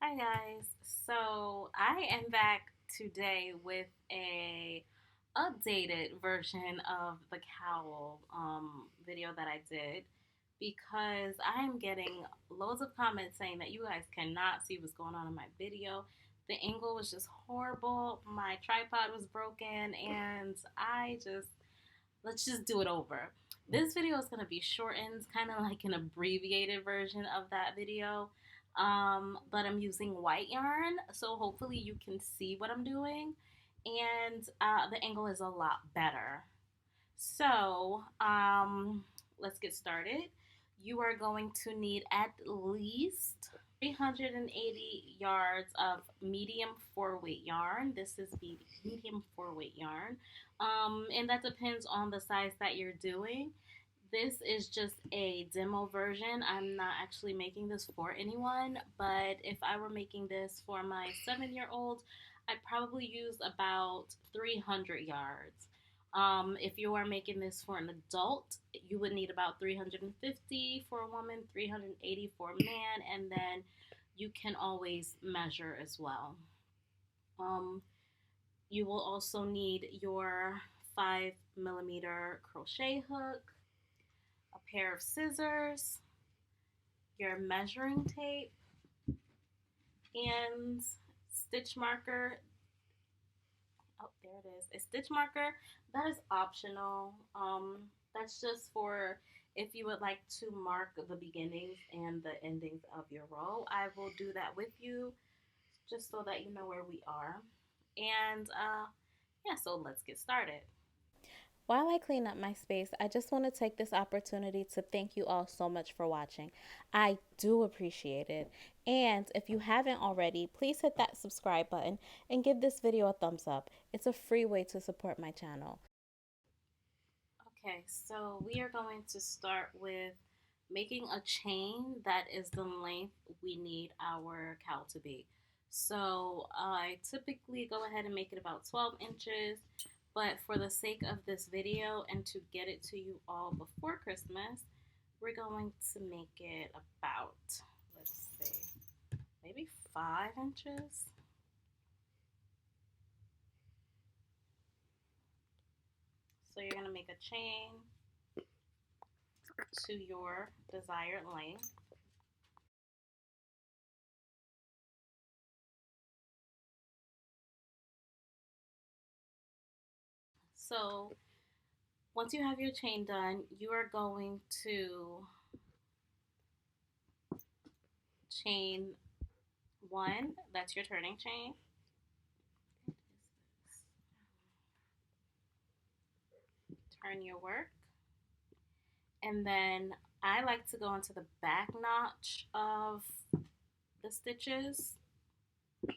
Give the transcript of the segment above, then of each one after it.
Hi guys. So I am back today with a updated version of the cowl video that I did because I am getting loads of comments saying that you guys cannot see what's going on in my video. The angle was just horrible. My tripod was broken and let's just do it over. This video is going to be shortened, kind of like an abbreviated version of that video. But I'm using white yarn, so hopefully you can see what I'm doing. And the angle is a lot better. So let's get started. You are going to need at least 380 yards of medium 4-weight yarn. This is the medium 4-weight yarn. And that depends on the size that you're doing. This is just a demo version. I'm not actually making this for anyone, but if I were making this for my 7-year-old, I'd probably use about 300 yards. If you are making this for an adult, you would need about 350 for a woman, 380 for a man, and then you can always measure as well. You will also need your 5mm crochet hook, a pair of scissors, your measuring tape, and stitch marker. Oh, there it is. A stitch marker. That is optional. That's just for if you would like to mark the beginnings and the endings of your row. I will do that with you just so that you know where we are. And yeah, so let's get started. While I clean up my space, I just want to take this opportunity to thank you all so much for watching. I do appreciate it. And if you haven't already, please hit that subscribe button and give this video a thumbs up. It's a free way to support my channel. Okay, so we are going to start with making a chain that is the length we need our cowl to be. So I typically go ahead and make it about 12 inches, but for the sake of this video and to get it to you all before Christmas, we're going to make it about, let's see, maybe 5 inches. So you're going to make a chain to your desired length. So once you have your chain done, you are going to chain 1, that's your turning chain. Turn your work. And then I like to go into the back notch of the stitches. I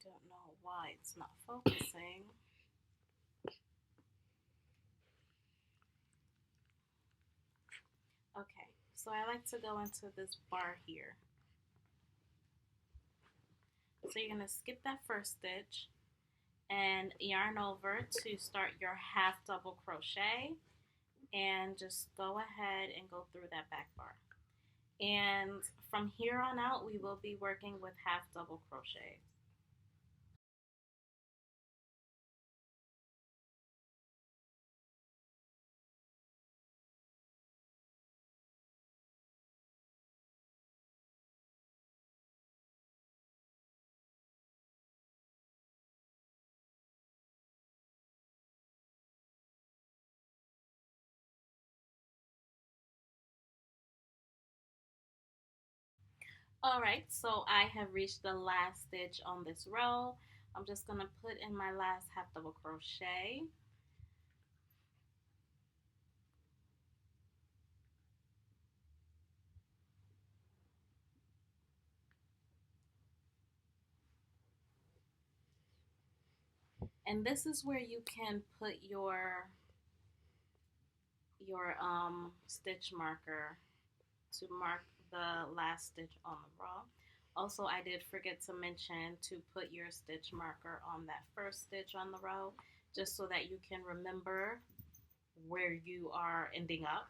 don't know why it's not focusing. Okay, so I like to go into this bar here. So you're going to skip that first stitch and yarn over to start your half double crochet and just go ahead and go through that back bar. And from here on out, we will be working with half double crochet. All right, so I have reached the last stitch on this row. I'm just going to put in my last half double crochet. And this is where you can put your stitch marker to mark the last stitch on the row. Also, I did forget to mention to put your stitch marker on that first stitch on the row, just so that you can remember where you are ending up.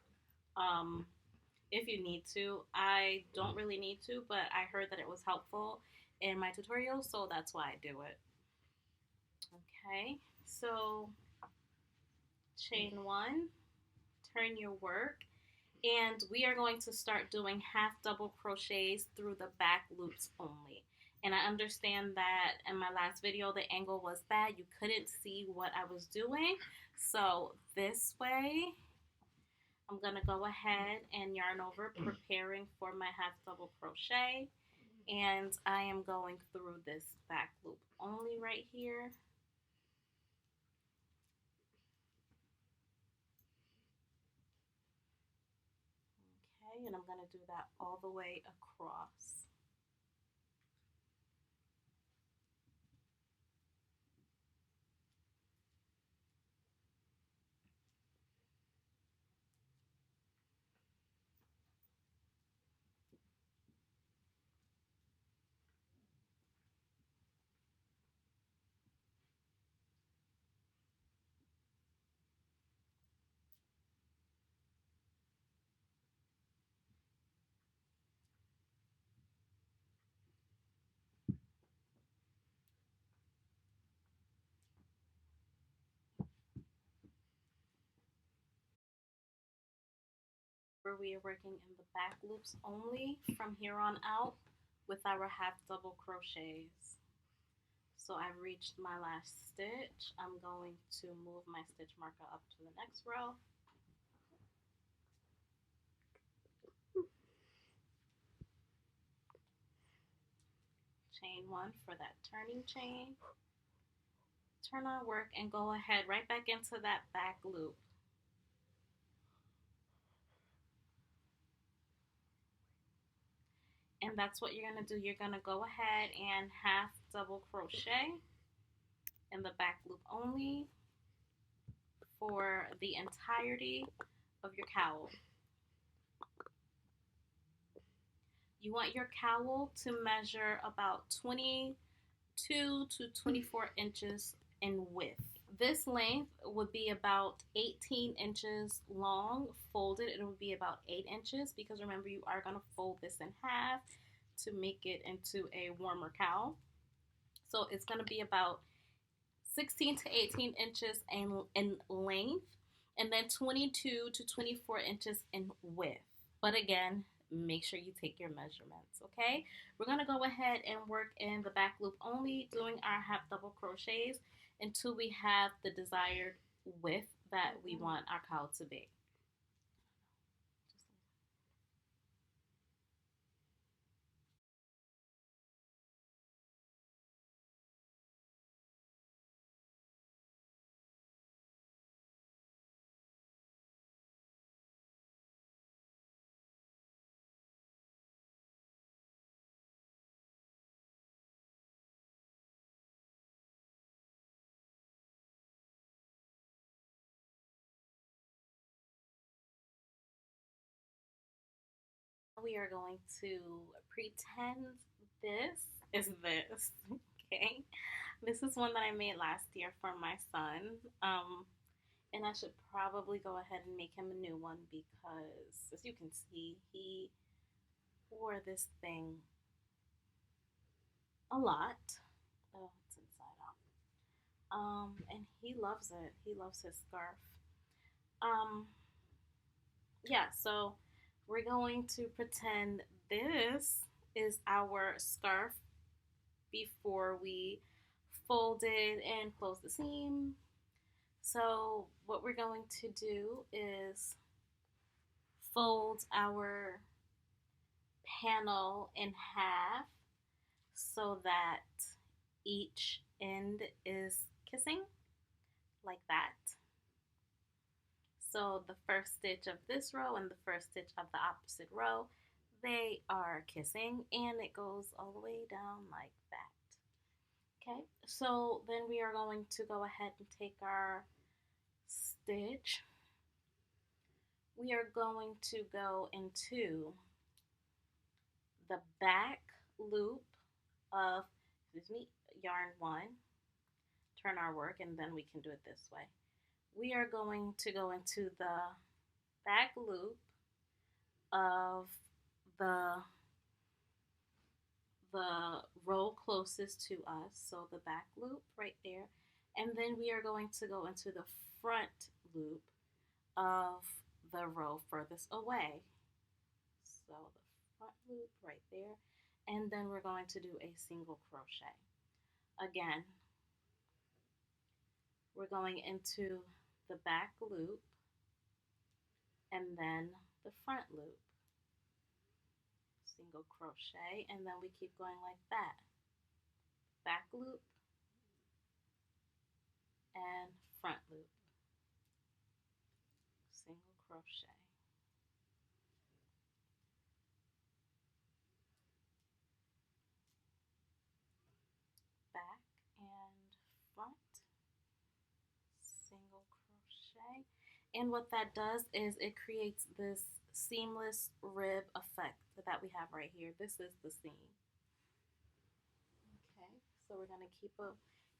if you need to. I don't really need to, but I heard that it was helpful in my tutorial, so that's why I do it. Okay, so chain one, turn your work, and we are going to start doing half double crochets through the back loops only. And I understand that in my last video the angle was bad, you couldn't see what I was doing. So this way I'm gonna go ahead and yarn over, preparing for my half double crochet, and I am going through this back loop only right here. Okay, and I'm gonna do that all the way across. Where we are working in the back loops only from here on out with our half double crochets. So I've reached my last stitch. I'm going to move my stitch marker up to the next row. Chain one for that turning chain. Turn our work and go ahead right back into that back loop. And that's what you're going to do. You're going to go ahead and half double crochet in the back loop only for the entirety of your cowl. You want your cowl to measure about 22 to 24 inches in width. This length would be about 18 inches long. Folded, it would be about 8 inches, because remember, you are going to fold this in half to make it into a warmer cowl. So it's going to be about 16 to 18 inches in length, and then 22 to 24 inches in width. But again, make sure you take your measurements, okay? We're going to go ahead and work in the back loop only, doing our half double crochets until we have the desired width that we want our cowl to be. We are going to pretend this is this, okay? This is one that I made last year for my son. And I should probably go ahead and make him a new one, because as you can see, he wore this thing a lot. Oh, it's inside out. And he loves it. He loves his scarf. Um, yeah, so we're going to pretend this is our scarf before we fold it and close the seam. So what we're going to do is fold our panel in half so that each end is kissing, like that. So the first stitch of this row and the first stitch of the opposite row, they are kissing, and it goes all the way down like that. Okay, so then we are going to go ahead and take our stitch. We are going to go into the back loop of, yarn one, turn our work, and then we can do it this way. We are going to go into the back loop of the row closest to us, so the back loop right there, and then we are going to go into the front loop of the row furthest away. So the front loop right there, and then we're going to do a single crochet. Again, we're going into the back loop and then the front loop, single crochet, and then we keep going like that. Back loop and front loop, single crochet. Back and front, single crochet. And what that does is it creates this seamless rib effect that we have right here. This is the seam. Okay, so we're gonna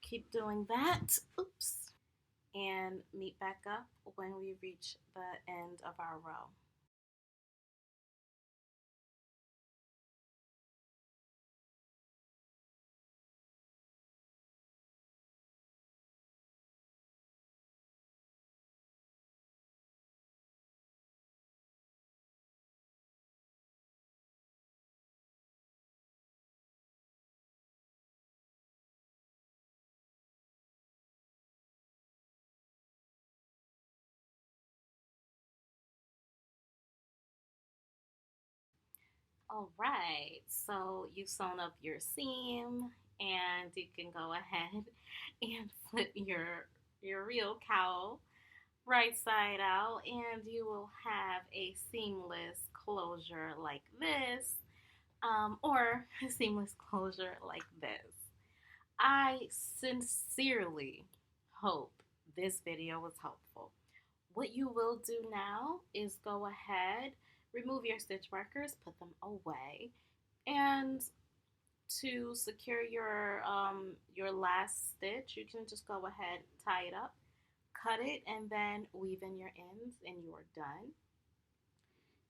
keep doing that. Oops. And meet back up when we reach the end of our row. All right, so you've sewn up your seam, and you can go ahead and flip your real cowl right side out, and you will have a seamless closure like this, or a seamless closure like this. I sincerely hope this video was helpful. What you will do now is go ahead, remove your stitch markers, put them away, and to secure your last stitch, you can just go ahead, tie it up, cut it, and then weave in your ends, and you're done.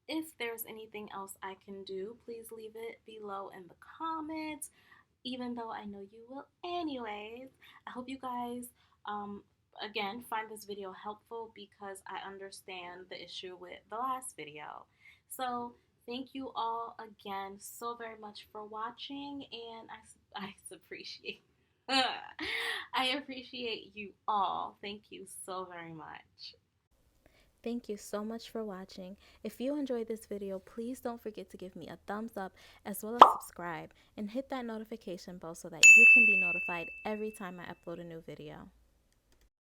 If there's anything else I can do, please leave it below in the comments, even though I know you will anyways. I hope you guys, again, find this video helpful because I understand the issue with the last video. So thank you all again so very much for watching, and I appreciate I appreciate you all. Thank you so very much. Thank you so much for watching. If you enjoyed this video, please don't forget to give me a thumbs up as well as subscribe and hit that notification bell so that you can be notified every time I upload a new video.